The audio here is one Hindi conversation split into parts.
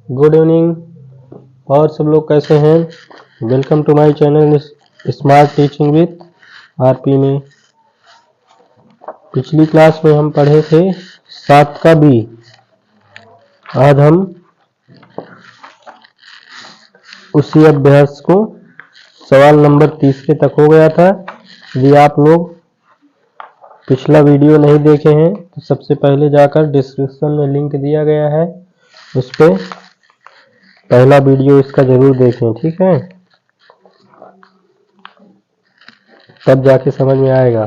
Good evening. और सब लोग कैसे हैं? Welcome to my channel smart teaching with RP में। पिछली क्लास में हम पढ़े थे 7 का बी। आज हम उसी अभ्यास को सवाल नंबर 30 तक हो गया था। यदि आप लोग पिछला वीडियो नहीं देखे हैं तो सबसे पहले जाकर डिस्क्रिप्शन में लिंक दिया गया है, उस पर पहला वीडियो इसका जरूर देखें, ठीक है? तब जाके समझ में आएगा।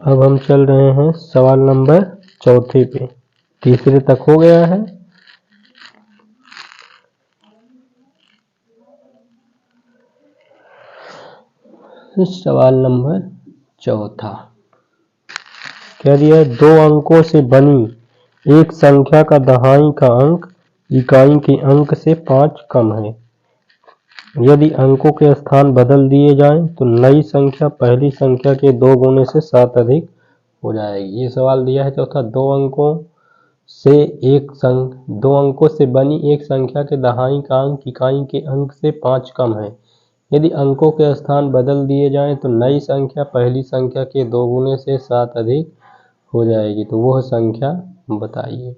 अब हम चल रहे हैं सवाल नंबर 4 पे। तीसरे तक हो गया है। सवाल नंबर 4 क्या दिया है? 2 अंकों से बनी एक संख्या का दहाई का अंक इकाई के अंक से 5 कम है। यदि अंकों के स्थान बदल दिए जाएं तो नई संख्या पहली संख्या के 2 गुने से 7 अधिक हो जाएगी। ये सवाल दिया है चौथा। 2 अंकों से बनी एक संख्या के दहाई का अंक इकाई के अंक से 5 कम है। यदि अंकों के स्थान बदल दिए जाएं तो नई संख्या पहली संख्या के 2 गुने से 7 अधिक हो जाएगी। तो वह संख्या बताइए।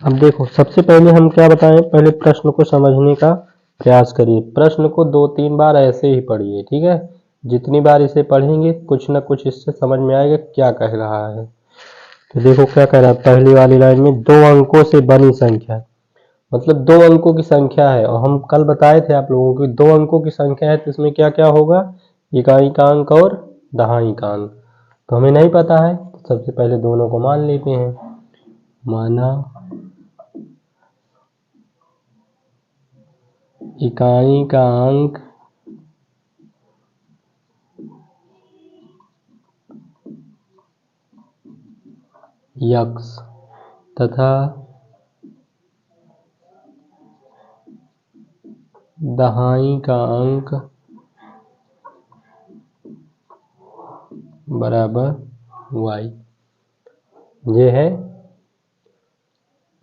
अब देखो, सबसे पहले हम क्या बताएं, पहले प्रश्न को समझने का प्रयास करिए। प्रश्न को 2-3 बार ऐसे ही पढ़िए, ठीक है? जितनी बार इसे पढ़ेंगे कुछ ना कुछ इससे समझ में आएगा क्या कह रहा है। तो देखो क्या कह रहा है पहली वाली लाइन में, 2 अंकों से बनी संख्या, मतलब 2 अंकों की संख्या है। और हम कल बताए थे आप लोगों को 2 अंकों की संख्या है तो इसमें क्या क्या होगा, इकाई का अंक और दहाई का अंक। तो हमें नहीं पता है तो सबसे पहले दोनों को मान लेते हैं। माना इकाई का अंक x तथा दहाई का अंक बराबर y, ये है,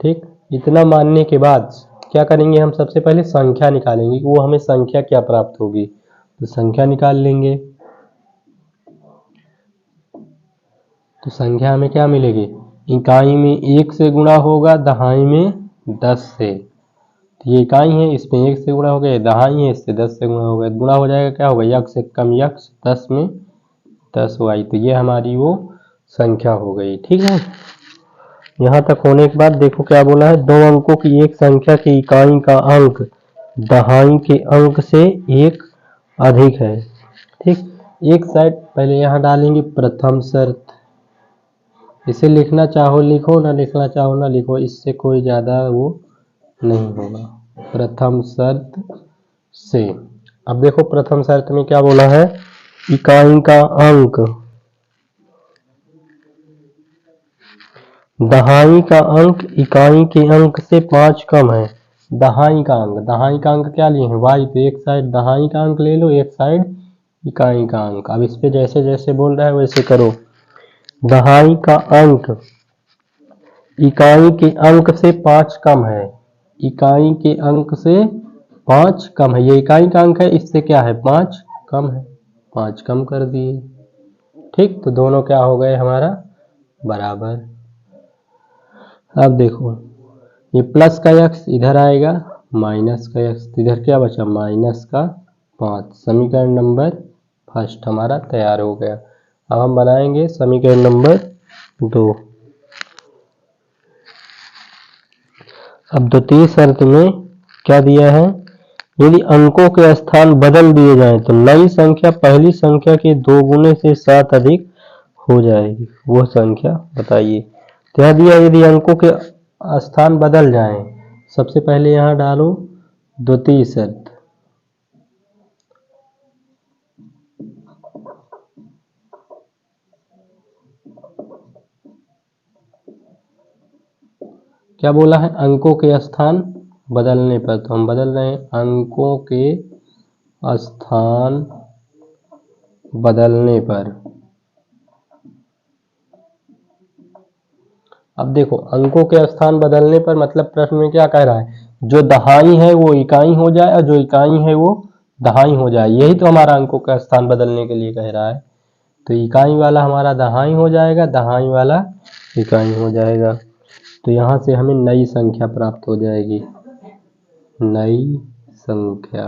ठीक? इतना मानने के बाद क्या करेंगे, हम सबसे पहले संख्या निकालेंगे कि वो हमें संख्या क्या प्राप्त होगी। तो संख्या निकाल लेंगे। तो संख्या हमें क्या मिलेगी, इकाई में 1 से गुणा होगा, दहाई में 10 से। तो ये इकाई है, इसमें 1 से गुणा हो गया, दहाई है, इससे 10 से गुणा हो गया। गुणा हो जाएगा, क्या होगा, यक्स से कम यक्स, 10 में 10y। तो ये हमारी वो संख्या हो गई, ठीक है? यहाँ तक होने के बाद देखो क्या बोला है, 2 अंकों की एक संख्या की इकाई का अंक दहाई के अंक से 1 अधिक है, ठीक? एक साइड पहले यहाँ डालेंगे प्रथम शर्त। इसे लिखना चाहो लिखो, ना लिखना चाहो ना लिखो, इससे कोई ज़्यादा वो नहीं होगा। प्रथम शर्त से अब देखो प्रथम शर्त में क्या बोला है, इकाई का अंक दहाई का अंक इकाई के अंक से 5 कम है। दहाई का अंक क्या लिए हैं, y। तो एक साइड दहाई का अंक ले लो, एक साइड इकाई का अंक। अब इस पे जैसे जैसे बोल रहा है वैसे करो। दहाई का अंक इकाई के अंक से 5 कम है, इकाई के अंक से 5 कम है। ये इकाई का अंक है, इससे क्या है, 5 कम है, 5 कम कर दिए, ठीक? तो दोनों क्या हो गए हमारा बराबर। अब देखो ये प्लस का x इधर आएगा, माइनस का x, तो इधर क्या बचा, माइनस का 5। समीकरण नंबर फर्स्ट हमारा तैयार हो गया। अब हम बनाएंगे समीकरण नंबर 2। अब द्वितीय शर्त में क्या दिया है, यदि अंकों के स्थान बदल दिए जाएं तो नई संख्या पहली संख्या के 2 गुने से 7 अधिक हो जाएगी। वह संख्या बताइए। क्या दिया, यदि अंकों के स्थान बदल जाएं, सबसे पहले यहाँ डालो द्वितीय शर्त। क्या बोला है, अंकों के स्थान बदलने पर। तो हम बदल रहे हैं, अंकों के स्थान बदलने पर अब देखो अंकों के स्थान बदलने पर मतलब प्रश्न में क्या कह रहा है, जो दहाई है वो इकाई हो जाए और जो इकाई है वो दहाई हो जाए, यही तो हमारा अंकों का स्थान बदलने के लिए कह रहा है। तो इकाई वाला हमारा दहाई हो जाएगा, दहाई वाला इकाई हो जाएगा। तो यहाँ से हमें नई संख्या प्राप्त हो जाएगी, नई संख्या।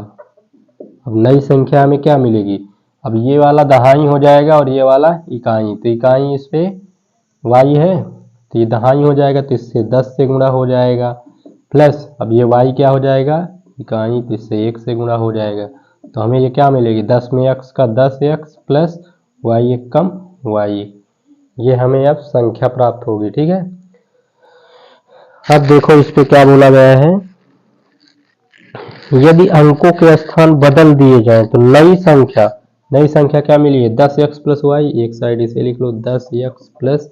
अब नई संख्या में क्या मिलेगी, अब ये वाला दहाई हो जाएगा और ये वाला इकाई, तो इकाई इस पे y है तो ये दहाई हो जाएगा, तो इससे 10 से गुणा हो जाएगा, प्लस अब ये y क्या हो जाएगा, इकाई, तो इससे 1 से गुणा हो जाएगा। तो हमें ये क्या मिलेगी, 10 में x का 10x प्लस y एक कम y, ये हमें अब संख्या प्राप्त होगी। ठीक है, अब देखो इस पे क्या बोला गया है, यदि अंकों के स्थान बदल दिए जाएं तो नई संख्या क्या मिली है, 10x प्लस वाई, एक साइड इसे लिख लो 10x प्लस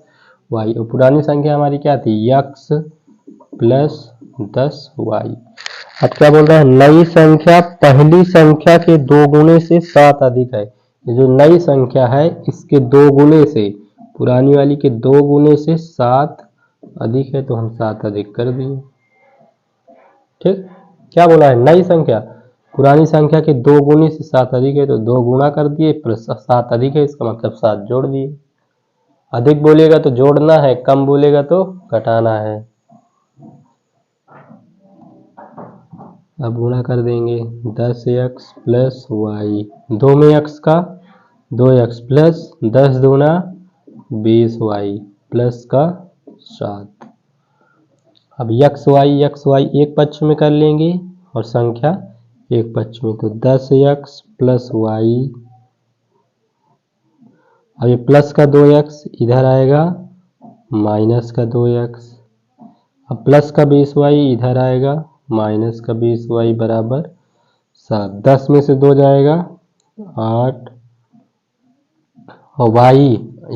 वाई, और पुरानी संख्या हमारी क्या थी, x प्लस 10y। अब क्या बोल रहा है, नई संख्या पहली संख्या के 2 गुने से 7 अधिक है। ये जो नई संख्या है इसके 2 गुने से, पुरानी वाली के 2 गुने से 7 अधिक है, तो हम 7 अधिक कर दिए। ठीक, क्या बोला है, नई संख्या पुरानी संख्या के 2 गुने से 7 अधिक है, तो 2 गुणा कर दिए प्लस 7 अधिक है, इसका मतलब 7 जोड़ दिए। अधिक बोलेगा तो जोड़ना है, कम बोलेगा तो घटाना है। अब गुणा कर देंगे 10x प्लस वाई, 2 में x का 2x प्लस 10 दूना 20y प्लस का 7। अब x y एक पक्ष में कर लेंगे और संख्या एक पक्ष में, तो 10x प्लस वाई, अब ये प्लस का 2x इधर आएगा माइनस का 2x, अब प्लस का 20y इधर आएगा माइनस का 20y बराबर 7। 10 में से 2 जाएगा 8, और y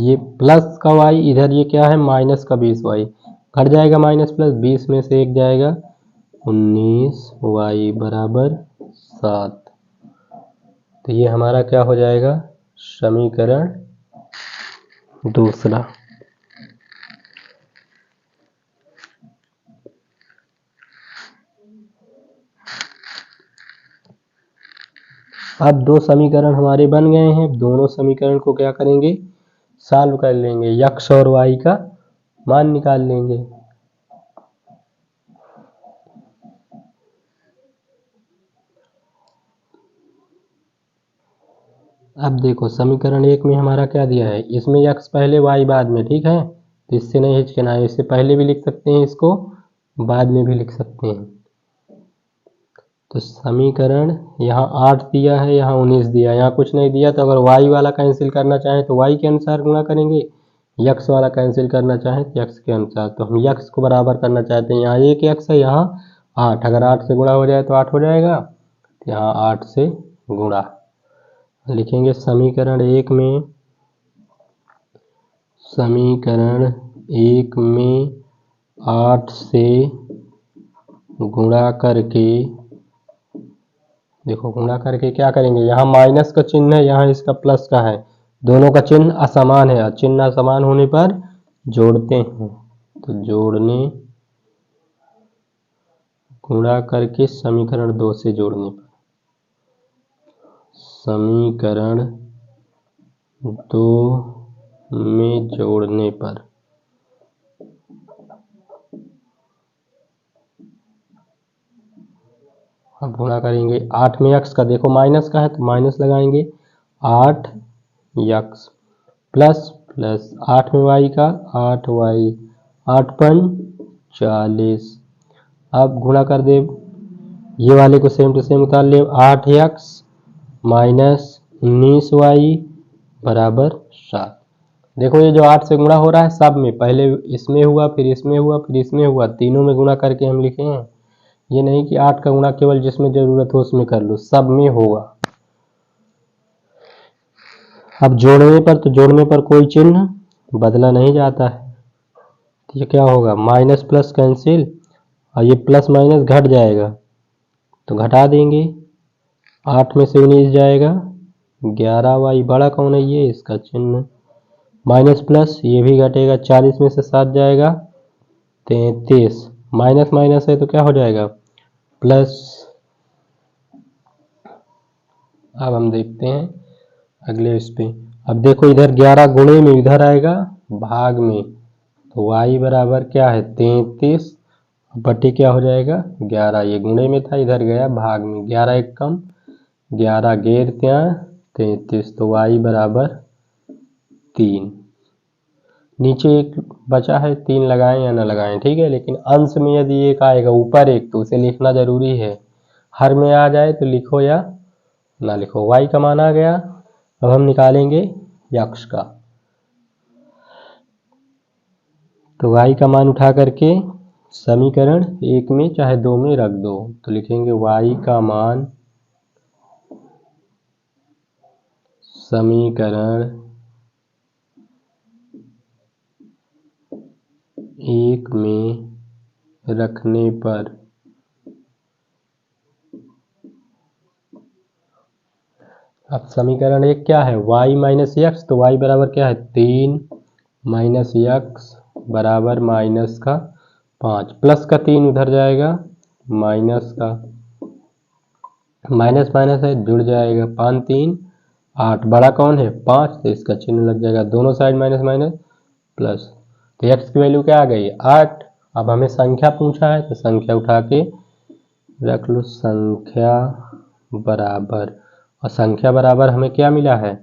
ये प्लस का y इधर ये क्या है माइनस का 20y, कट जाएगा माइनस प्लस, 20 में से 1 जाएगा 19y बराबर 7। तो ये हमारा क्या हो जाएगा, समीकरण दूसरा। अब 2 समीकरण हमारे बन गए हैं, दोनों समीकरण को क्या करेंगे, सॉल्व कर लेंगे, x और y का मान निकाल लेंगे। अब देखो समीकरण 1 में हमारा क्या दिया है, इसमें x पहले y बाद में, ठीक है, तो इससे नहीं हिचकना है, इससे पहले भी लिख सकते हैं, इसको बाद में भी लिख सकते हैं। तो समीकरण यहाँ 8 दिया है, यहाँ 19 दिया है, यहाँ कुछ नहीं दिया, तो अगर y वाला कैंसिल करना चाहें तो y के अनुसार गुणा करेंगे, x वाला कैंसिल करना चाहें तो x के अनुसार। तो हम x को बराबर करना चाहते हैं, यहाँ 1x है, यहाँ 8, अगर 8 से गुणा हो जाए तो 8 हो जाएगा, तो यहाँ 8 से गुणा लिखेंगे। समीकरण 1 में 8 से गुणा करके, देखो गुणा करके क्या करेंगे, यहाँ माइनस का चिन्ह है, यहाँ इसका प्लस का है, दोनों का चिन्ह असमान है, चिन्ह असमान होने पर जोड़ते हैं, तो जोड़ने, गुणा करके समीकरण 2 से जोड़ने पर, समीकरण 2 में जोड़ने पर अब गुणा करेंगे 8 में x का, देखो माइनस का है तो माइनस लगाएंगे, 8x प्लस 8 में y का 8y, 8 पन 40। अब गुणा कर दे, ये वाले को सेम टू सेम उतार ले, 8x माइनस 19y बराबर 7। देखो ये जो 8 से गुणा हो रहा है सब में, पहले इसमें हुआ फिर इसमें हुआ फिर इसमें हुआ, तीनों में गुणा करके हम लिखे हैं, ये नहीं कि 8 का गुणा केवल जिसमें जरूरत हो उसमें कर लो, सब में होगा। अब जोड़ने पर, तो जोड़ने पर कोई चिन्ह बदला नहीं जाता है, तो ये क्या होगा, माइनस प्लस कैंसिल, और ये प्लस माइनस घट जाएगा तो घटा देंगे, 8 में से 19 जाएगा 11y, बड़ा कौन है ये, इसका चिन्ह, माइनस प्लस ये भी घटेगा, 40 में से 7 जाएगा 33 माइनस माइनस है तो क्या हो जाएगा प्लस। अब हम देखते हैं अगले इस पे। अब देखो इधर 11 गुणे में इधर आएगा भाग में, तो y बराबर क्या है 33 बटे क्या हो जाएगा 11। ये गुणे में था इधर गया भाग में, 11 एक कम 11 गेर त्या 33, तो y बराबर 3। नीचे एक बचा है 3 लगाएं या ना लगाएं, ठीक है, लेकिन अंश में यदि एक आएगा ऊपर एक तो उसे लिखना जरूरी है। हर में आ जाए तो लिखो या ना लिखो। y का मान आ गया। अब हम निकालेंगे यक्ष का, तो y का मान उठा करके समीकरण 1 में चाहे 2 में रख दो, तो लिखेंगे y का मान समीकरण 1 में रखने पर अब समीकरण 1 क्या है y माइनस यक्स, तो y बराबर क्या है 3 माइनस यक्स बराबर माइनस का 5, प्लस का 3 उधर जाएगा माइनस का, माइनस माइनस है जुड़ जाएगा 5 3 8, बड़ा कौन है 5, तो इसका चिन्ह लग जाएगा दोनों साइड माइनस माइनस प्लस, तो x की वैल्यू क्या आ गई 8। अब हमें संख्या पूछा है तो संख्या उठा के रख लो, संख्या बराबर, और संख्या बराबर हमें क्या मिला है,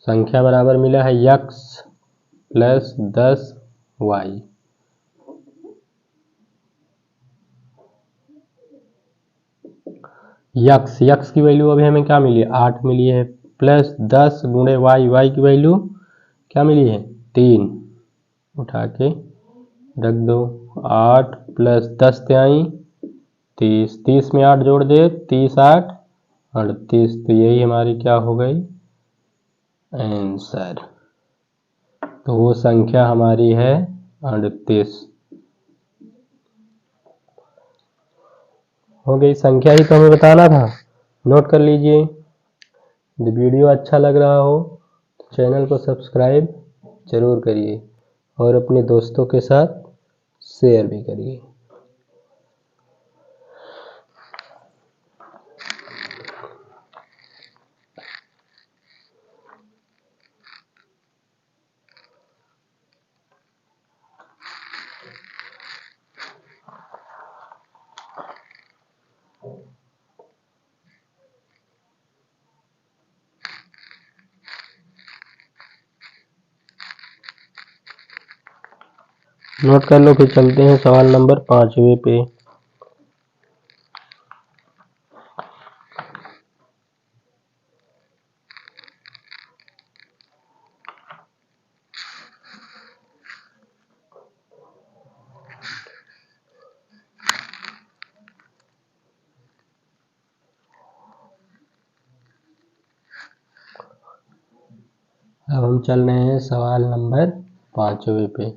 संख्या बराबर मिला है यक्स प्लस 10y। यक्स की वैल्यू अभी हमें क्या मिली है 8 मिली है, प्लस 10 गुणे y की वैल्यू क्या मिली है 3, उठा के रख दो। 8 प्लस 10 त्याई 30, 30 में 8 जोड़ दे 30 8 38, तो यही हमारी क्या हो गई आंसर। तो वो संख्या हमारी है 38। हो गई, संख्या ही तो हमें बताना था, नोट कर लीजिए। यदि वीडियो अच्छा लग रहा हो तो चैनल को सब्सक्राइब जरूर करिए और अपने दोस्तों के साथ शेयर भी करिए। नोट कर लो, फिर चलते हैं सवाल नंबर 5वें पे। अब हम चल रहे हैं सवाल नंबर 5वें पे।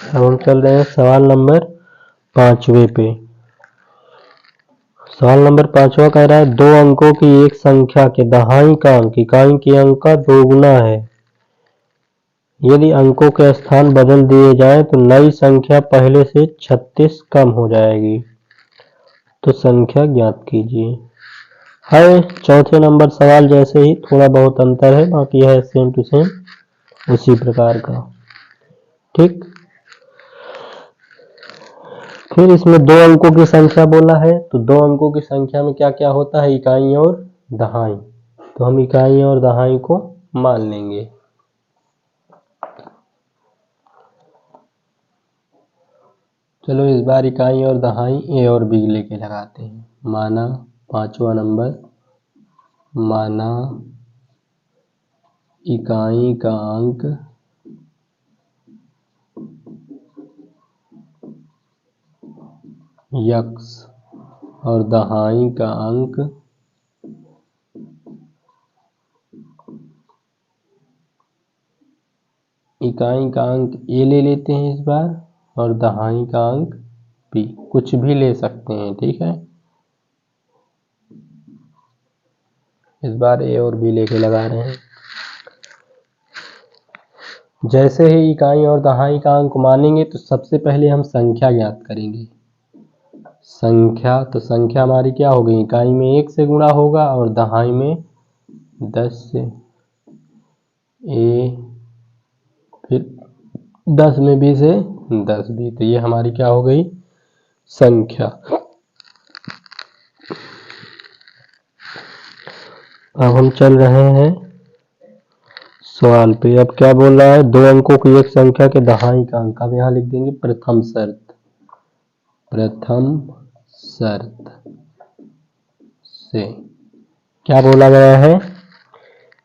अब हम चल रहे हैं सवाल नंबर 5वें पे। सवाल नंबर 5वां कह रहा है 2 अंकों की एक संख्या के दहाई का अंक इकाई के अंक का दोगुना है। यदि अंकों के स्थान बदल दिए जाएं तो नई संख्या पहले से 36 कम हो जाएगी। तो संख्या ज्ञात कीजिए। है चौथे नंबर सवाल जैसे ही, थोड़ा बहुत अंतर है, बाकी है सेम टू सेम उसी प्रकार का। ठीक, फिर इसमें 2 अंकों की संख्या बोला है, तो 2 अंकों की संख्या में क्या क्या होता है, इकाई और दहाई। तो हम इकाई और दहाई को मान लेंगे। चलो इस बार इकाई और दहाई ए और बी लेके लगाते हैं। माना 5वां नंबर, माना इकाई का अंक यक्स और दहाई का अंक इकाई का अंक ए ले लेते हैं इस बार, और दहाई का अंक बी, कुछ भी ले सकते हैं। ठीक है, इस बार ए और बी लेके लगा रहे हैं। जैसे ही इकाई और दहाई का अंक मानेंगे तो सबसे पहले हम संख्या ज्ञात करेंगे। संख्या, तो संख्या हमारी क्या होगी, इकाई में 1 से गुणा होगा और दहाई में 10 से। ए फिर 10 में बी से 10 बी, तो ये हमारी क्या हो गई, संख्या। अब हम चल रहे हैं सवाल पे। अब क्या बोल रहा है, 2 अंकों की एक संख्या के दहाई का अंक। अब यहाँ लिख देंगे प्रथम शर्त। प्रथम शर्त से क्या बोला गया है,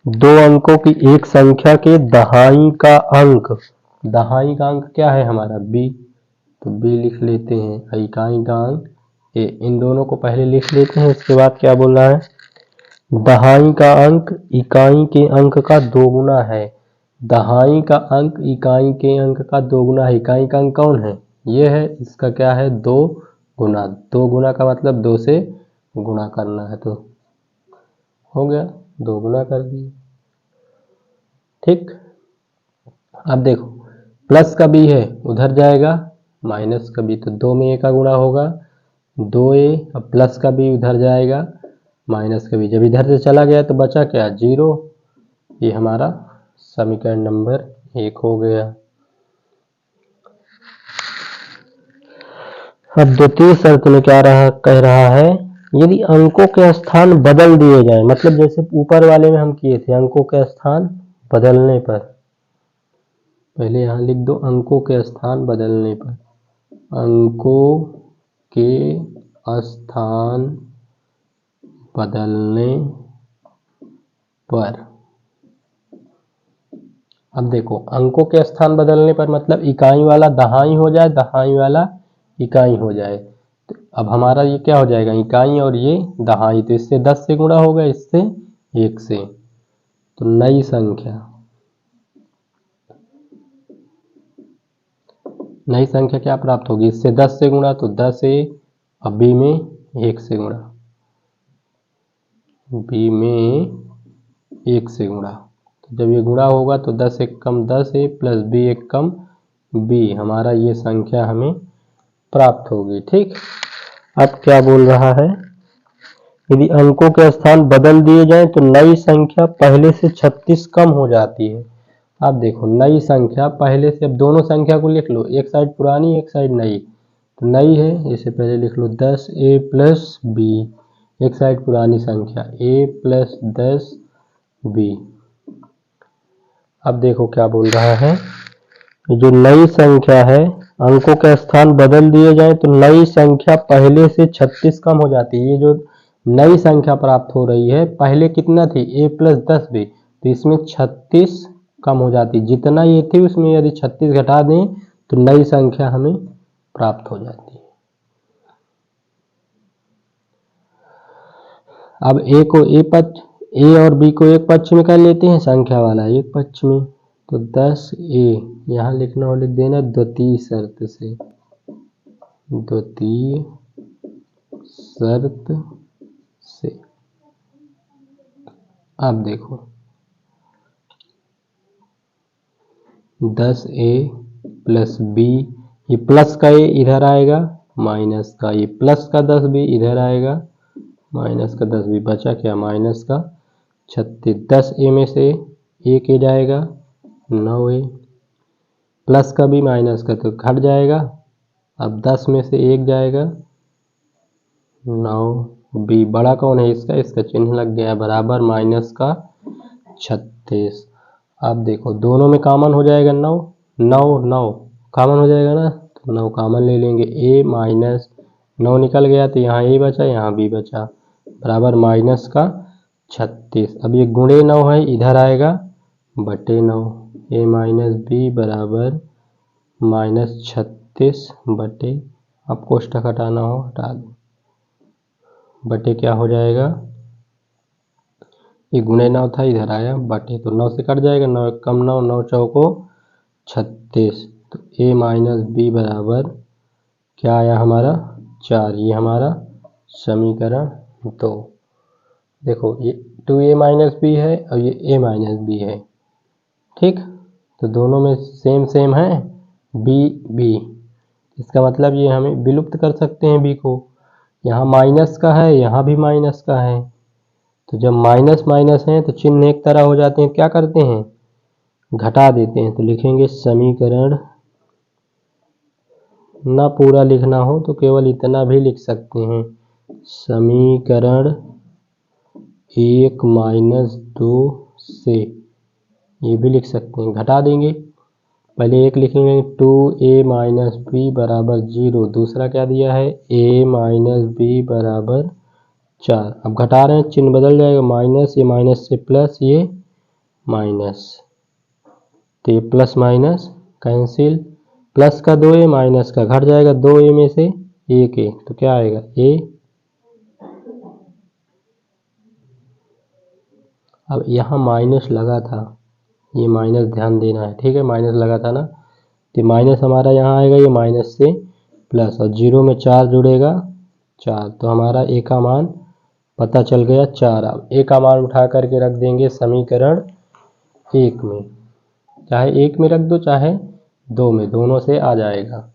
2 अंकों की एक संख्या के दहाई का अंक। दहाई का अंक क्या है हमारा, बी, तो बी लिख लेते हैं। इकाई का अंक ए, इन दोनों को पहले लिख लेते हैं। इसके बाद क्या बोल रहा है, दहाई का अंक इकाई के अंक का 2 गुना है। दहाई का अंक इकाई के अंक का 2 गुना है। इकाई का अंक कौन है, ये है, इसका क्या है, 2 गुना। 2 गुना का मतलब 2 से गुणा करना है, तो हो गया, 2 गुना कर दिए। ठीक, अब देखो प्लस का बी है, उधर जाएगा माइनस का बी, तो 2 में ए का गुणा होगा 2a, अब प्लस का बी उधर जाएगा माइनस का बी, जब इधर से चला गया तो बचा क्या, 0। ये हमारा समीकरण नंबर 1 हो गया। अब द्वितीय शर्त में क्या कह रहा है, यदि अंकों के स्थान बदल दिए जाए, मतलब जैसे ऊपर वाले में हम किए थे, अंकों के स्थान बदलने पर, पहले यहाँ लिख दो, अंकों के स्थान बदलने पर, अंकों के स्थान बदलने पर। अब देखो अंकों के स्थान बदलने पर मतलब इकाई वाला दहाई हो जाए, दहाई वाला इकाई हो जाए। तो अब हमारा ये क्या हो जाएगा, इकाई और ये दहाई, तो इससे 10 से गुणा होगा, इससे 1 से, तो नई संख्या, नई संख्या क्या प्राप्त होगी, इससे 10 से गुणा तो 10a, अब बी में 1 से गुणा, बी में 1 से गुणा, तो जब ये गुणा होगा तो 10 एक कम 10a प्लस बी एक कम बी, हमारा ये संख्या हमें प्राप्त होगी। ठीक, अब क्या बोल रहा है, यदि अंकों के स्थान बदल दिए जाएं तो नई संख्या पहले से 36 कम हो जाती है। अब देखो नई संख्या पहले से, अब दोनों संख्या को लिख लो, एक साइड पुरानी एक साइड नई, तो नई है इसे पहले लिख लो 10a प्लस बी, एक साइड पुरानी संख्या a प्लस 10b। अब देखो क्या बोल रहा है, जो नई संख्या है, अंकों के स्थान बदल दिए जाए तो नई संख्या पहले से 36 कम हो जाती है। ये जो नई संख्या प्राप्त हो रही है, पहले कितना थी, a प्लस 10b, तो इसमें 36 कम हो जाती, जितना ये थी उसमें यदि 36 घटा दें तो नई संख्या हमें प्राप्त हो जाती है। अब a को a और b को एक पक्ष में कर लेते हैं, संख्या वाला एक पक्ष में, तो 10a यहाँ लिखना हो लिख देना द्वितीय शर्त से, द्वितीय शर्त से। अब देखो 10a प्लस b, ये प्लस का a इधर आएगा, माइनस का ये प्लस का 10b इधर आएगा, माइनस का 10b, बचा क्या माइनस का 36। 10a में से 1a जाएगा, 9a, प्लस का भी माइनस का तो घट जाएगा। अब 10 में से 1 जाएगा, 9b, बड़ा कौन है इसका, इसका चिन्ह लग गया बराबर माइनस का 36। अब देखो दोनों में कॉमन हो जाएगा 9, 9 कॉमन हो जाएगा ना, तो 9 कॉमन ले लेंगे। a माइनस 9 निकल गया तो यहाँ a बचा, यहाँ b बचा, बराबर माइनस का 36। अब ये गुणे 9 है, इधर आएगा बटे 9, a माइनस b बराबर माइनस 36 बटे, अब कोष्ठक हटाना हो हटा दो, बटे क्या हो जाएगा, ये गुणे 9 था इधर आया बटे, तो 9 से कट जाएगा, 9 कम 9, 9 चौको 36, तो a माइनस b बराबर क्या आया हमारा 4। ये हमारा समीकरण 2। देखो ये 2a माइनस b है और ये a माइनस b है, ठीक, तो दोनों में सेम सेम है b, इसका मतलब ये हमें विलुप्त कर सकते हैं b को, यहाँ माइनस का है यहाँ भी माइनस का है, तो जब माइनस माइनस है तो चिन्ह एक तरह हो जाते हैं, क्या करते हैं घटा देते हैं, तो लिखेंगे समीकरण, ना पूरा लिखना हो तो केवल इतना भी लिख सकते हैं, समीकरण 1 माइनस 2 से, ये भी लिख सकते हैं, घटा देंगे, पहले एक लिखेंगे 2a माइनस b बराबर 0, दूसरा क्या दिया है a माइनस b बराबर 4। अब घटा रहे हैं, चिन्ह बदल जाएगा, माइनस, ये माइनस से प्लस, ये माइनस, तो ये प्लस माइनस कैंसिल, प्लस का 2a माइनस का घट जाएगा, 2a में से 1a, तो क्या आएगा a। अब यहाँ माइनस लगा था, ये माइनस ध्यान देना है, ठीक है, माइनस लगा था ना, तो माइनस हमारा यहाँ आएगा, ये माइनस से प्लस, और 0 में 4 जुड़ेगा 4, तो हमारा a का मान पता चल गया 4। अब a का मान उठा करके रख देंगे समीकरण 1 में, चाहे 1 में रख दो चाहे 2 में, दोनों से आ जाएगा,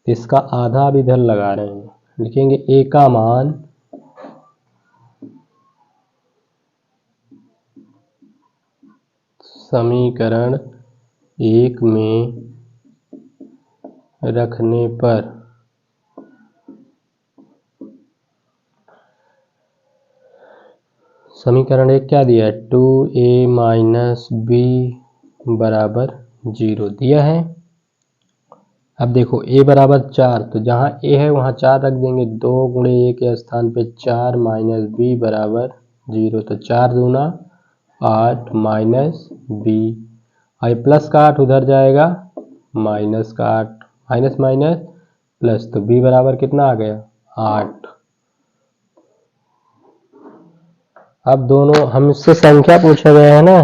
इसका आधा अब इधर लगा रहे हैं, लिखेंगे a का मान समीकरण 1 में रखने पर समीकरण 1 क्या दिया है 2a माइनस b बराबर 0 दिया है। अब देखो a बराबर 4, तो जहाँ a है वहाँ 4 रख देंगे, 2 गुणे a के स्थान पे 4 माइनस b बराबर 0, तो 4 दूना 8 माइनस b, और प्लस का 8 उधर जाएगा, माइनस का 8, माइनस माइनस प्लस, तो b बराबर कितना आ गया 8। अब दोनों हमसे संख्या पूछा गया है ना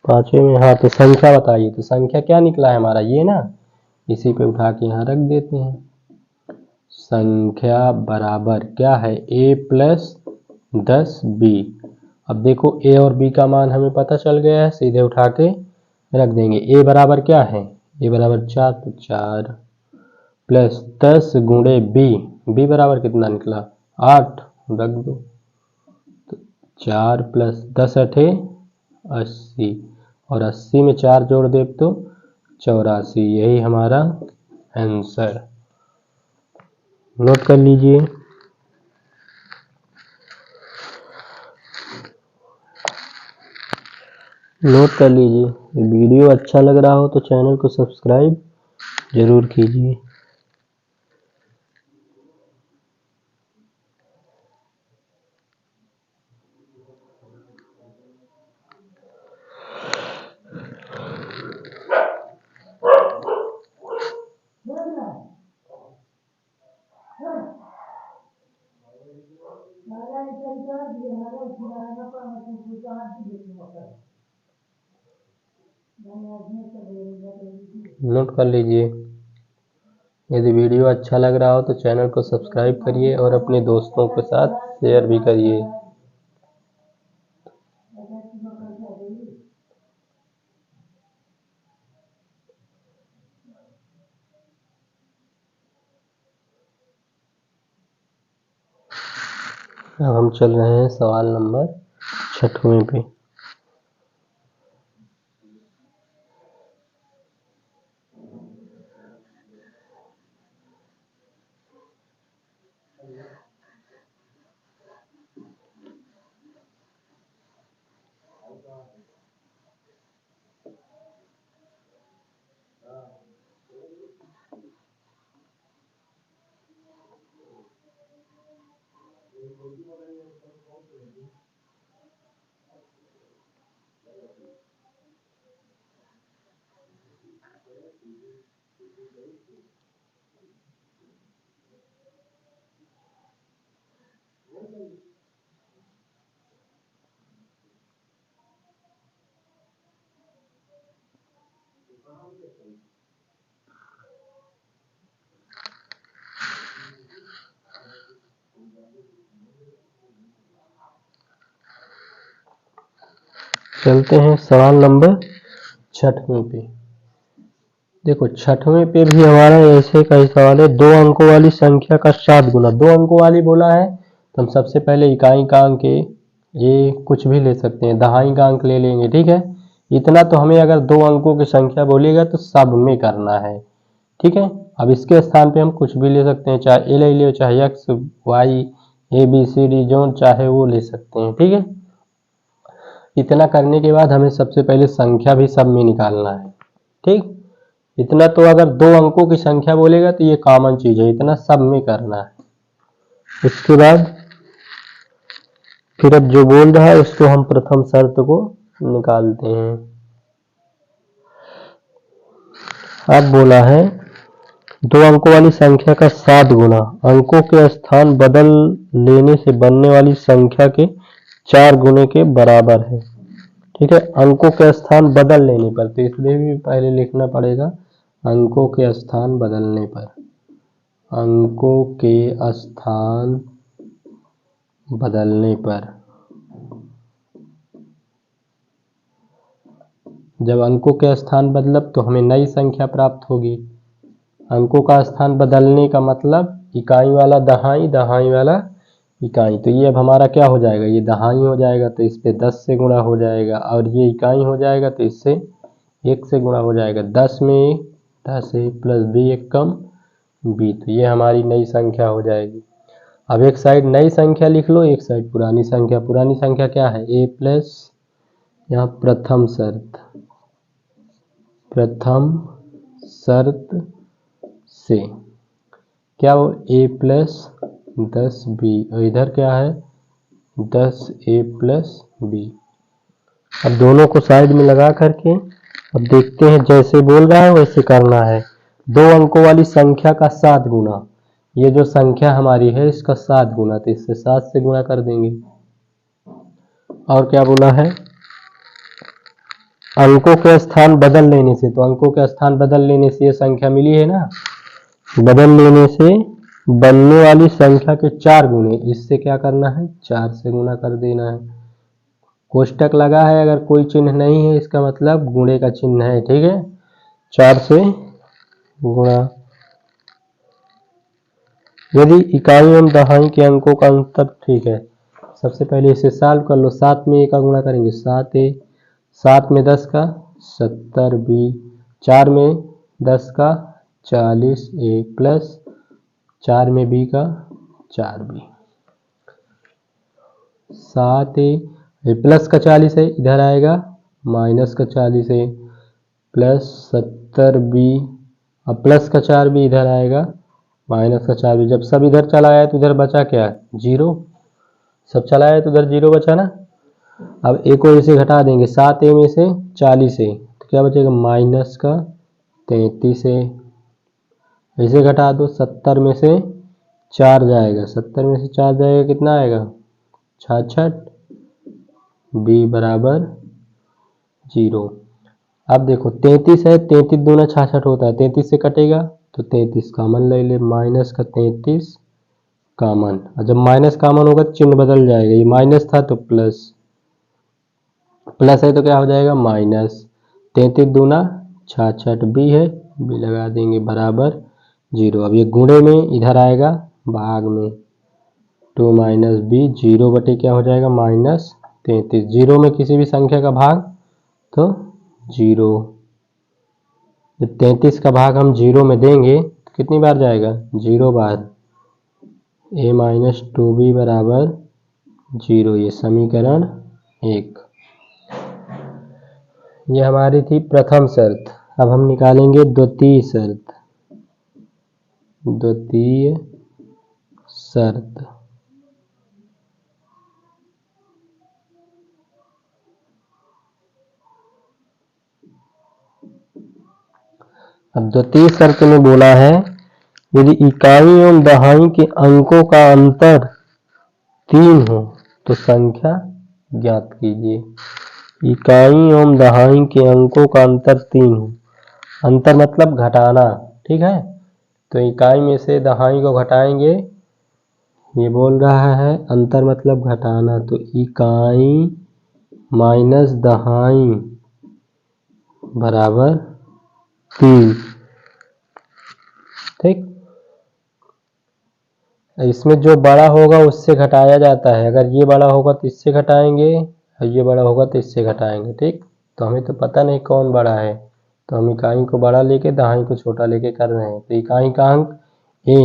5वें में, हाँ, तो संख्या बताइए, तो संख्या क्या निकला है हमारा ये ना, इसी पे उठा के यहाँ रख देते हैं, संख्या बराबर क्या है a प्लस 10b। अब देखो a और b का मान हमें पता चल गया है, सीधे उठा के रख देंगे, a बराबर क्या है a बराबर 4, तो 4 प्लस 10 गुणे b बराबर कितना निकला 8, रख दो, तो 4 प्लस 10 अठे 80, और 80 में 4 जोड़ दे तो 84, यही हमारा आंसर। नोट कर लीजिए। नोट कर लीजिए, वीडियो अच्छा लग रहा हो तो चैनल को सब्सक्राइब जरूर कीजिए। नोट कर लीजिए, यदि वीडियो अच्छा लग रहा हो तो चैनल को सब्सक्राइब करिए और अपने दोस्तों के साथ शेयर भी करिए। अब हम चल रहे हैं सवाल नंबर 6वें पे। चलते हैं सवाल नंबर 6वें पे। देखो 6वें पे भी हमारा ऐसे का ही सवाल है। 2 अंकों वाली संख्या का 7 गुना। 2 अंकों वाली बोला है तो हम सबसे पहले इकाई का अंक ये कुछ भी ले सकते हैं, दहाई का अंक ले लेंगे, ठीक है। इतना तो हमें अगर 2 अंकों की संख्या बोलेगा तो सब में करना है, ठीक है। अब इसके स्थान पे हम कुछ भी ले सकते हैं, चाहे ए ले लो, चाहे X Y A B C D जो चाहे वो ले सकते हैं, ठीक है। इतना करने के बाद हमें सबसे पहले संख्या भी सब में निकालना है, ठीक। इतना तो अगर 2 अंकों की संख्या बोलेगा तो ये कॉमन चीज है, इतना सब में करना है। इसके बाद फिर अब जो बोल रहा है उसको हम प्रथम शर्त को निकालते हैं। अब बोला है 2 अंकों वाली संख्या का 7 गुना अंकों के स्थान बदल लेने से बनने वाली संख्या के 4 गुने के बराबर है, ठीक है। अंकों के स्थान बदल लेने पर, तो इसमें भी पहले लिखना पड़ेगा अंकों के स्थान बदलने पर। अंकों के स्थान बदलने पर, जब अंकों के स्थान बदलब तो हमें नई संख्या प्राप्त होगी। अंकों का स्थान बदलने का मतलब इकाई वाला दहाई, दहाई वाला इकाई। तो ये अब हमारा क्या हो जाएगा, ये दहाई हो जाएगा तो इस पे 10 से गुणा हो जाएगा, और ये इकाई हो जाएगा तो इससे 1 से गुणा हो जाएगा। 10 में 10 है प्लस बी एक कम बी, तो ये हमारी नई संख्या हो जाएगी। अब एक साइड नई संख्या लिख लो, एक साइड पुरानी संख्या। पुरानी संख्या क्या है, ए प्लस, यहाँ प्रथम शर्त, प्रथम शर्त से क्या हो ए प्लस 10 बी, और इधर क्या है 10 ए प्लस बी। अब दोनों को साइड में लगा करके अब देखते हैं, जैसे बोल रहा है वैसे करना है। 2 अंकों वाली संख्या का 7 गुना, ये जो संख्या हमारी है इसका 7 गुना, तो इससे 7 से गुणा कर देंगे। और क्या बोला है, अंकों के स्थान बदल लेने से, तो अंकों के स्थान बदल लेने से ये संख्या मिली है ना, बदल लेने से बनने वाली संख्या के 4 गुने, इससे क्या करना है 4 से गुणा कर देना है। कोष्टक लगा है, अगर कोई चिन्ह नहीं है इसका मतलब गुणे का चिन्ह है, ठीक है। 4 से गुणा। यदि इकाई एवं दहाई के अंकों का अंतर, ठीक है, सबसे पहले इसे सॉल्व कर लो। 7 में ए का गुणा करेंगे 7 ए, 7 में 10 का 70 बी, 4 में 10 का 40 ए प्लस 4 में बी का 4 बी। 7 ए प्लस का 40 है, इधर आएगा माइनस का 40 है, प्लस 70 बी, अब प्लस का 4 बी इधर आएगा माइनस का 4 बी। जब सब इधर चला आया तो इधर बचा क्या, 0। सब चला आया तो इधर 0 बचा ना। अब ए को इसे घटा देंगे, 7 ए में से 40 है तो क्या बचेगा माइनस का 33 है। इसे घटा दो, 70 में से 4 जाएगा, 70 में से 4 जाएगा कितना आएगा 66, बी बराबर 0। अब देखो 33 है, 33 दूना 66 होता है, 33 से कटेगा तो 33 कॉमन ले ले, माइनस का 33 कॉमन। और जब माइनस कॉमन होगा तो चिन्ह बदल जाएगा, ये माइनस था तो प्लस, प्लस है तो क्या हो जाएगा माइनस। 33 दूना 66, बी है, बी लगा देंगे बराबर 0। अब ये गुणे में इधर आएगा भाग में, 2 माइनस बी, 0 बटे क्या हो जाएगा -33। 0 में किसी भी संख्या का भाग तो 0। जब 33 का भाग हम 0 में देंगे तो कितनी बार जाएगा 0 बार। a माइनस 2b बराबर 0, ये समीकरण 1। ये हमारी थी प्रथम शर्त। अब हम निकालेंगे द्वितीय शर्त। द्वितीय शर्त अब द्वितीय शर्त में बोला है यदि इकाई एवं दहाई के अंकों का अंतर 3 हो तो संख्या ज्ञात कीजिए। इकाई एवं दहाई के अंकों का अंतर 3 हो, अंतर मतलब घटाना, ठीक है। तो इकाई में से दहाई को घटाएंगे, ये बोल रहा है अंतर मतलब घटाना, तो इकाई माइनस दहाई बराबर 3, ठीक। इसमें जो बड़ा होगा उससे घटाया जाता है। अगर ये बड़ा होगा तो इससे घटाएंगे और ये बड़ा होगा तो इससे घटाएंगे, ठीक। तो हमें तो पता नहीं कौन बड़ा है, तो हम इकाई को बड़ा लेके दहाई को छोटा लेके कर रहे हैं। तो इकाई का अंक a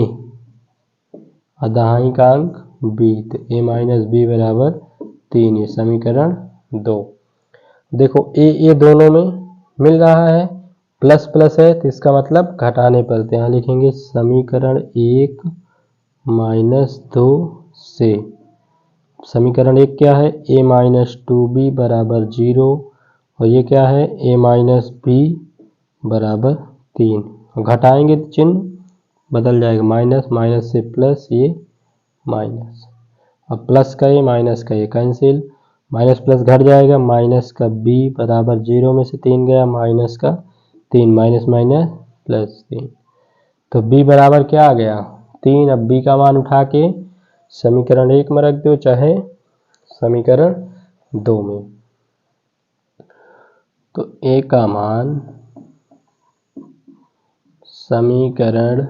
और दहाई का अंक b, तो a माइनस बी बराबर 3, ये समीकरण 2। देखो a दोनों में मिल रहा है, प्लस प्लस है तो इसका मतलब घटाने पर। तो यहाँ लिखेंगे समीकरण 1 माइनस 2 से। समीकरण 1 क्या है a माइनस 2b बराबर 0 और ये क्या है a माइनस b बराबर 3। घटाएंगे तो चिन्ह बदल जाएगा, माइनस माइनस से प्लस, ये माइनस। अब प्लस का ये माइनस का ये कैंसिल, माइनस प्लस घट जाएगा, माइनस का b बराबर 0 में से 3 गया, माइनस का 3, माइनस माइनस प्लस 3। तो b बराबर क्या आ गया 3। अब b का मान उठा के समीकरण 1 में रख दो चाहे समीकरण 2 में। तो a का मान समीकरण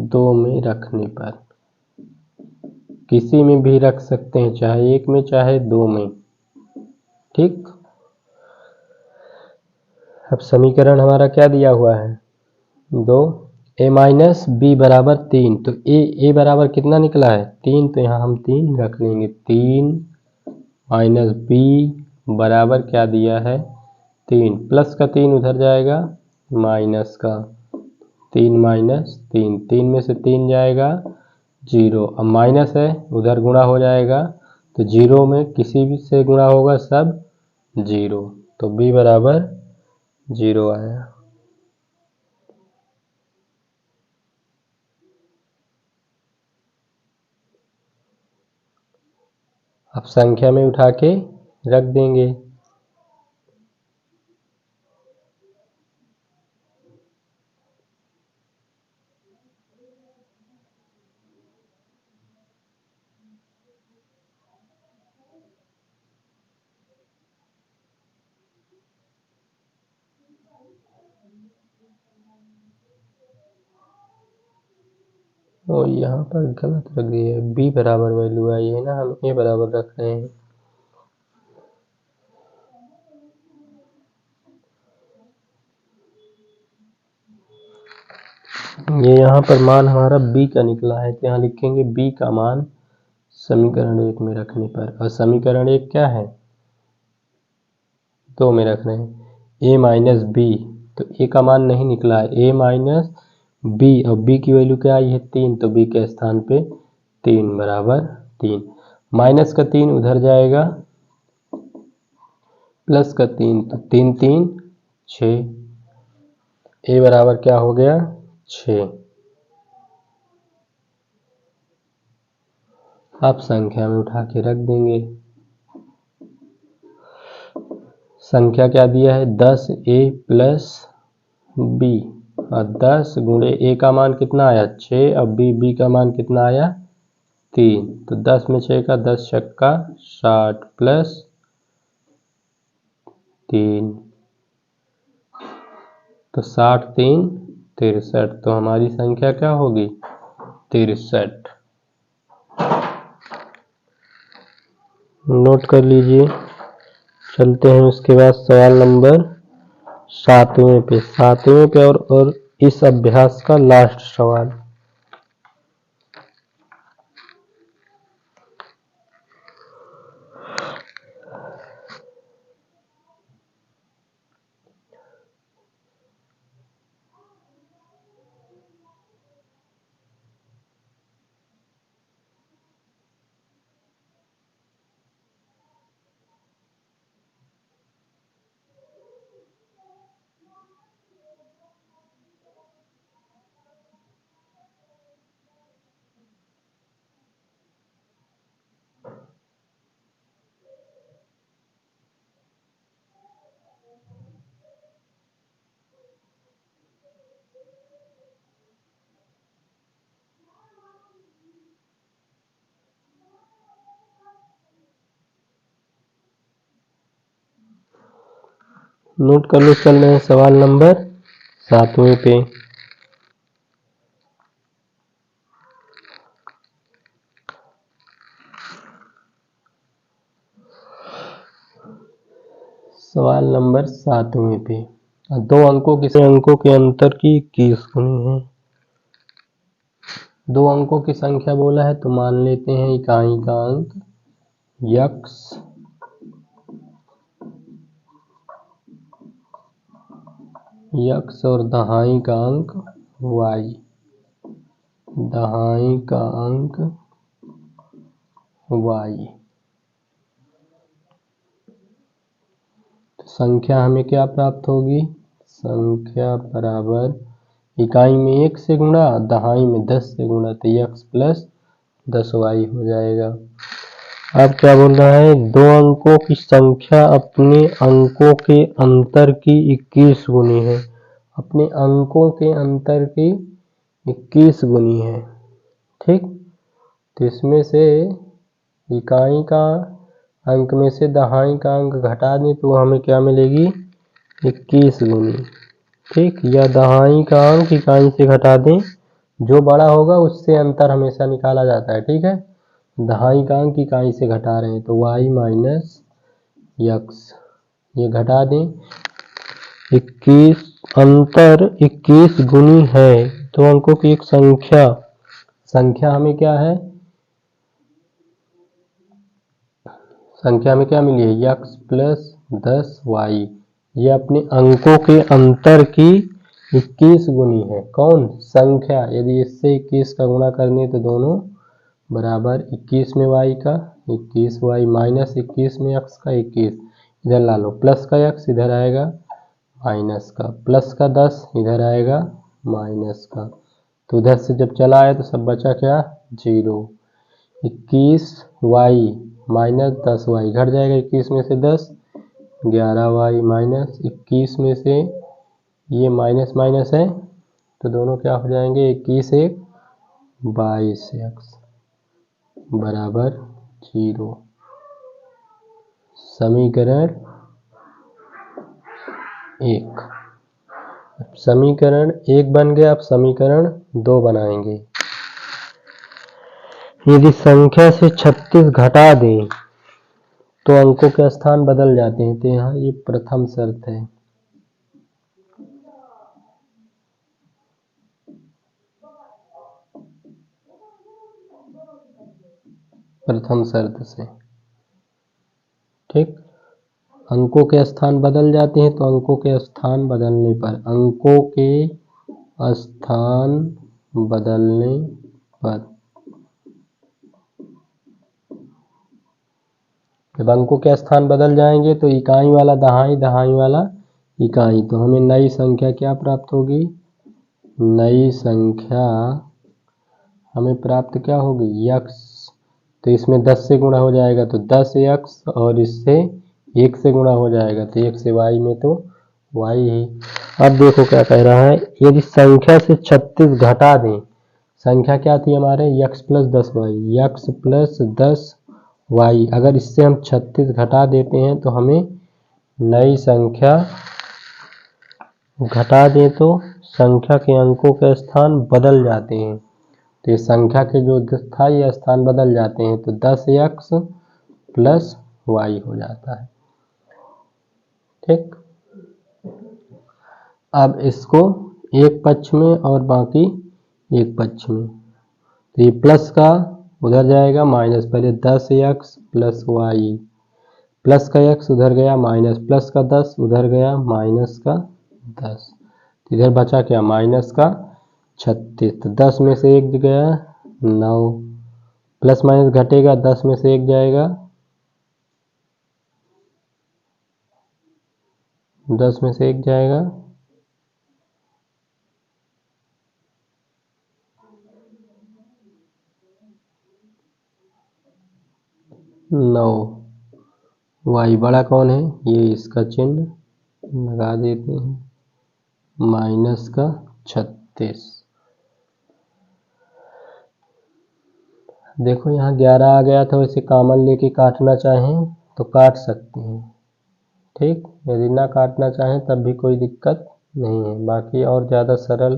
2 में रखने पर, किसी में भी रख सकते हैं, चाहे 1 में चाहे 2 में, ठीक। अब समीकरण हमारा क्या दिया हुआ है 2, a माइनस बी बराबर 3। तो a बराबर कितना निकला है 3, तो यहाँ हम 3 रख लेंगे। 3 माइनस b बराबर क्या दिया है 3, प्लस का 3 उधर जाएगा, माइनस का 3 माइनस 3, 3 में से 3 जाएगा 0। अब माइनस है उधर गुणा हो जाएगा, तो 0 में किसी भी से गुणा होगा सब 0, तो b बराबर 0 आया। अब संख्या में उठा के रख देंगे। और यहाँ पर गलत रख दिया है, b बराबर वैल्यू आई है ना, हम a बराबर रख रहे हैं। ये यहाँ पर मान हमारा b का निकला है, तो यहाँ लिखेंगे b का मान समीकरण 1 में रखने पर। और समीकरण 1 क्या है 2 में रख रहे हैं। a माइनस बी, तो a का मान नहीं निकला है, a माइनस b, और b की वैल्यू क्या आई है 3, तो b के स्थान पे 3 बराबर 3। माइनस का 3 उधर जाएगा, प्लस का 3, तो 3 3 6, a बराबर क्या हो गया 6। अब संख्या में उठा के रख देंगे। संख्या क्या दिया है 10a प्लस b, और 10 गुणे a का मान कितना आया 6, अब b का मान कितना आया 3, तो 10 में 6 का 10 छक्का 60 प्लस 3, तो 60 3 63। तो हमारी संख्या क्या होगी 63। नोट कर लीजिए। चलते हैं उसके बाद सवाल नंबर 7वें पे और इस अभ्यास का लास्ट सवाल। नोट कर लो। चल रहे हैं सवाल नंबर 7वें पे। सवाल नंबर 7वें पे 2 अंकों के अंतर की 21 गुनी है। 2 अंकों की संख्या बोला है तो मान लेते हैं इकाई का अंक यक्स और दहाई का अंक वाई। दहाई का अंक वाई। तो संख्या हमें क्या प्राप्त होगी? संख्या बराबर इकाई में 1 से गुणा, दहाई में 10 से गुणा, तो यक्स प्लस 10y हो जाएगा। अब क्या बोल रहा है? 2 अंकों की संख्या अपने अंकों के अंतर की 21 गुनी है। अपने अंकों के अंतर की 21 गुनी है। ठीक, तो इसमें से इकाई का अंक में से दहाई का अंक घटा दें तो हमें क्या मिलेगी? 21 गुनी। ठीक, या दहाई का अंक इकाई से घटा दें, जो बड़ा होगा उससे अंतर हमेशा निकाला जाता है। ठीक है, दहाई का अंक इकाई से घटा रहे हैं तो y माइनस यक्स, ये घटा दें। 21 अंतर 21 गुनी है। 2 अंकों की एक संख्या हमें क्या है? संख्या में क्या मिली है? X plus 10y। ये अपने अंकों के अंतर की 21 गुनी है। कौन? संख्या। यदि इससे 21 का गुणा करने तो दोनों बराबर 21 में y का 21y माइनस 21 में x का 21, इधर ला लो, प्लस का x इधर आएगा माइनस का, प्लस का 10 इधर आएगा माइनस का, तो उधर से जब चला आया तो सब बचा क्या? 0। 21y माइनस 10y घट जाएगा 21 में से 10, 11y माइनस 21 में से ये माइनस माइनस है तो दोनों क्या हो जाएंगे? 21 1 22x बराबर 0। समीकरण 1। समीकरण 1 बन गया। अब समीकरण 2 बनाएंगे। यदि संख्या से 36 घटा दें तो अंकों के स्थान बदल जाते हैं। तो यहाँ ये प्रथम शर्त है। प्रथम शर्त से, ठीक, अंकों के स्थान बदल जाते हैं तो अंकों के स्थान बदलने पर, अंकों के स्थान बदलने पर, जब अंकों के स्थान बदल जाएंगे तो इकाई वाला दहाई, दहाई वाला इकाई, तो हमें नई संख्या क्या प्राप्त होगी? नई संख्या हमें प्राप्त क्या होगी? यक्स। तो इसमें 10 से गुणा हो जाएगा तो 10x और इससे 1 से गुणा हो जाएगा तो 1 से y में तो y ही। अब देखो क्या कह रहा है, यदि संख्या से 36 घटा दें, संख्या क्या थी हमारे? x plus 10y, x plus 10y, अगर इससे हम 36 घटा देते हैं तो हमें नई संख्या, घटा दें तो संख्या के अंकों के स्थान बदल जाते हैं। तो ये संख्या के जो स्थायी स्थान बदल जाते हैं, तो 10x प्लस वाई हो जाता है। ठीक, अब इसको एक पक्ष में और बाकी एक पक्ष में, तो ये प्लस का उधर जाएगा माइनस, पहले 10x प्लस वाई, प्लस का x उधर गया माइनस, प्लस का 10 उधर गया माइनस का 10, इधर बचा क्या माइनस का 36, तो 10 में से 1 गया 9, प्लस माइनस घटेगा, 10 में से 1 जाएगा 10 में से 1 जाएगा 9, वाई बड़ा कौन है, ये इसका चिन्ह लगा देते हैं, माइनस का 36। देखो यहाँ 11 आ गया था, वैसे कॉमन लेके काटना चाहें तो काट सकते हैं। ठीक, यदि ना काटना चाहें तब भी कोई दिक्कत नहीं है, बाकी और ज़्यादा सरल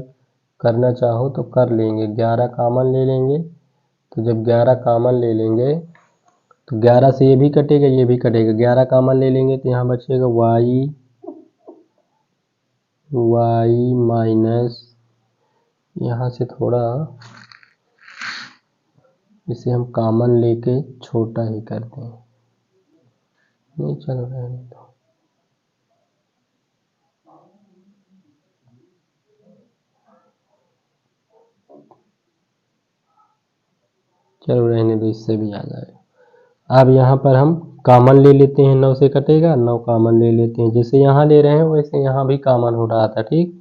करना चाहो तो कर लेंगे। 11 कॉमन ले लेंगे, तो जब 11 कॉमन ले लेंगे तो 11 से ये भी कटेगा ये भी कटेगा, 11 कॉमन ले लेंगे तो यहाँ बचेगा वाई माइनस, यहाँ से थोड़ा इसे हम कॉमन लेके छोटा ही कर दें, नहीं चल रहने दो, चलो रहने दो, इससे भी आ जाएगा। अब यहाँ पर हम कॉमन ले लेते हैं, 9 से कटेगा 9 कॉमन ले लेते हैं, जैसे यहाँ ले रहे हैं वैसे यहाँ भी कॉमन हो रहा था। ठीक,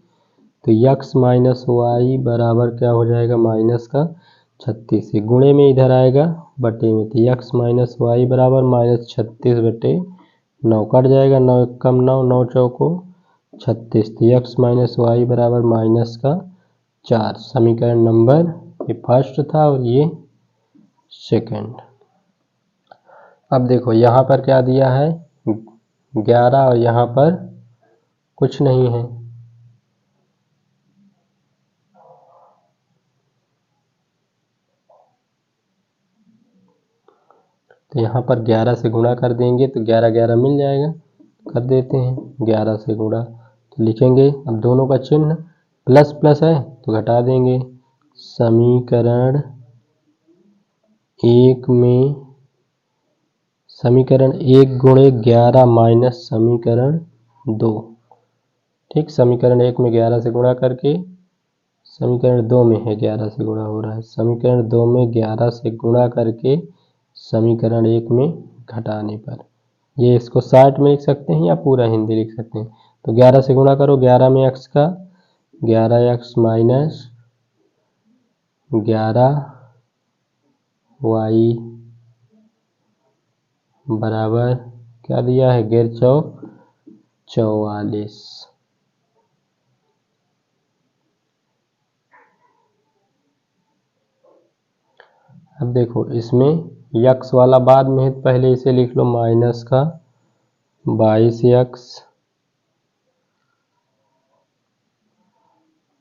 तो x माइनस वाई बराबर क्या हो जाएगा माइनस का 36, से गुणे में इधर आएगा बटे में, तो x माइनस वाई बराबर माइनस 36 बटे 9, कट जाएगा 9 कम 9, 9 चौको 36, तो x माइनस वाई बराबर माइनस का 4। समीकरण नंबर ये फर्स्ट था और ये सेकंड। अब देखो यहाँ पर क्या दिया है 11 और यहाँ पर कुछ नहीं है, तो यहाँ पर 11 से गुणा कर देंगे तो 11 11 मिल जाएगा, कर देते हैं 11 से गुणा, तो लिखेंगे अब दोनों का चिन्ह प्लस प्लस है तो घटा देंगे, समीकरण 1 में समीकरण 1 गुणे 11 माइनस समीकरण 2। ठीक, समीकरण 1 में 11 से गुणा करके समीकरण 2 में है 11 से गुणा हो रहा है, समीकरण 2 में 11 से गुणा करके समीकरण 1 में घटाने पर, ये इसको शॉर्ट में लिख सकते हैं या पूरा हिंदी लिख सकते हैं। तो 11 से गुणा करो 11 में x का 11x माइनस 11 वाई बराबर क्या दिया है गैर चौक 44। अब देखो इसमें x वाला बाद में है, पहले इसे लिख लो माइनस का 22x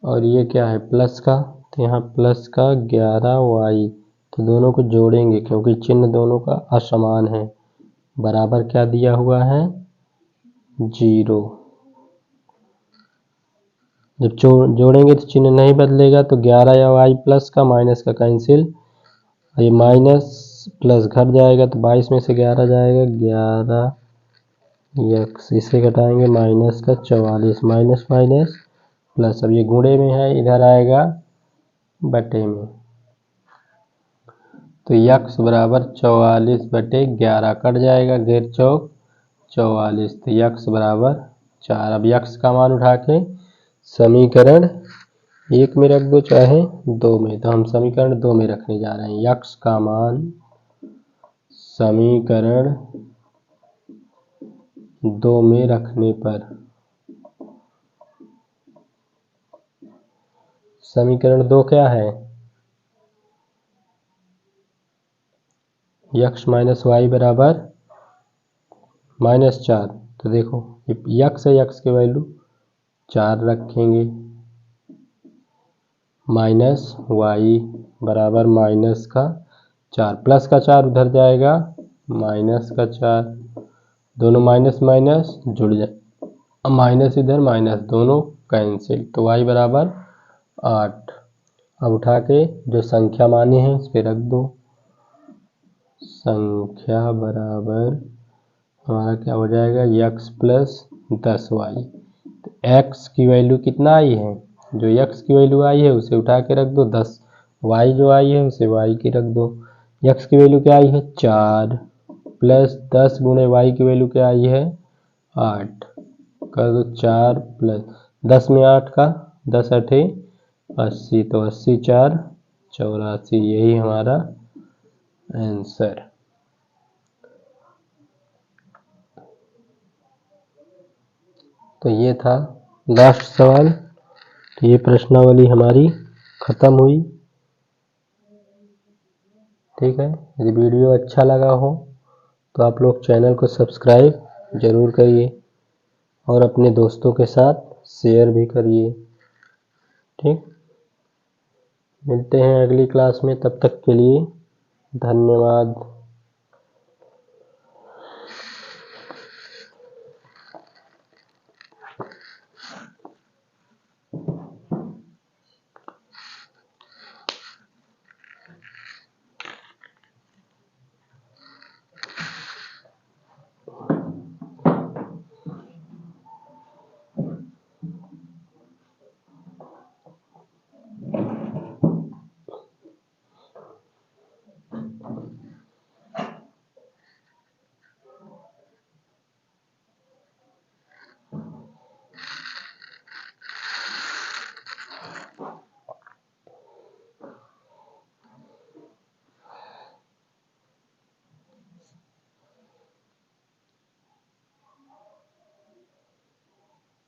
और ये क्या है प्लस का, तो यहाँ प्लस का 11y, तो दोनों को जोड़ेंगे क्योंकि चिन्ह दोनों का असमान है, बराबर क्या दिया हुआ है 0। जब जोड़ेंगे तो चिन्ह नहीं बदलेगा, तो 11 या y प्लस का माइनस का कैंसिल, ये माइनस प्लस घट जाएगा तो 22 में से 11 जाएगा 11x, इसे घटाएंगे माइनस का 44, माइनस माइनस प्लस, अब ये गुणे में है इधर आएगा बटे में, तो x बराबर 44 बटे 11 कट जाएगा गैर चौक 44, तो x बराबर 4। अब x का मान उठा के समीकरण 1 में रख दो चाहे 2 में, तो हम समीकरण 2 में रखने जा रहे हैं। x का मान समीकरण 2 में रखने पर, समीकरण 2 क्या है x माइनस वाई बराबर -4, तो देखो x है, x की वैल्यू 4 रखेंगे, माइनस वाई बराबर माइनस का 4, प्लस का 4 उधर जाएगा, माइनस का 4, दोनों माइनस माइनस जुड़ जाए, माइनस इधर माइनस, दोनों कैंसिल, तो वाई बराबर 8। अब उठा के जो संख्या माने हैं उस पर रख दो। संख्या बराबर हमारा क्या हो जाएगा, x प्लस 10y। तो x की वैल्यू कितना आई है, जो x की वैल्यू आई है उसे उठा के रख दो 10, y जो आई है उसे y की रख दो। x की वैल्यू क्या आई है 4 प्लस 10 गुणे y की वैल्यू क्या आई है 8, कर दो 4 प्लस 10 में 8 का 10 अठे 80, तो 80 4 84, यही हमारा आंसर। तो ये था लास्ट सवाल। तो ये प्रश्नावली हमारी ख़त्म हुई। ठीक है, यदि वीडियो अच्छा लगा हो तो आप लोग चैनल को सब्सक्राइब ज़रूर करिए और अपने दोस्तों के साथ शेयर भी करिए। ठीक, मिलते हैं अगली क्लास में, तब तक के लिए धन्यवाद।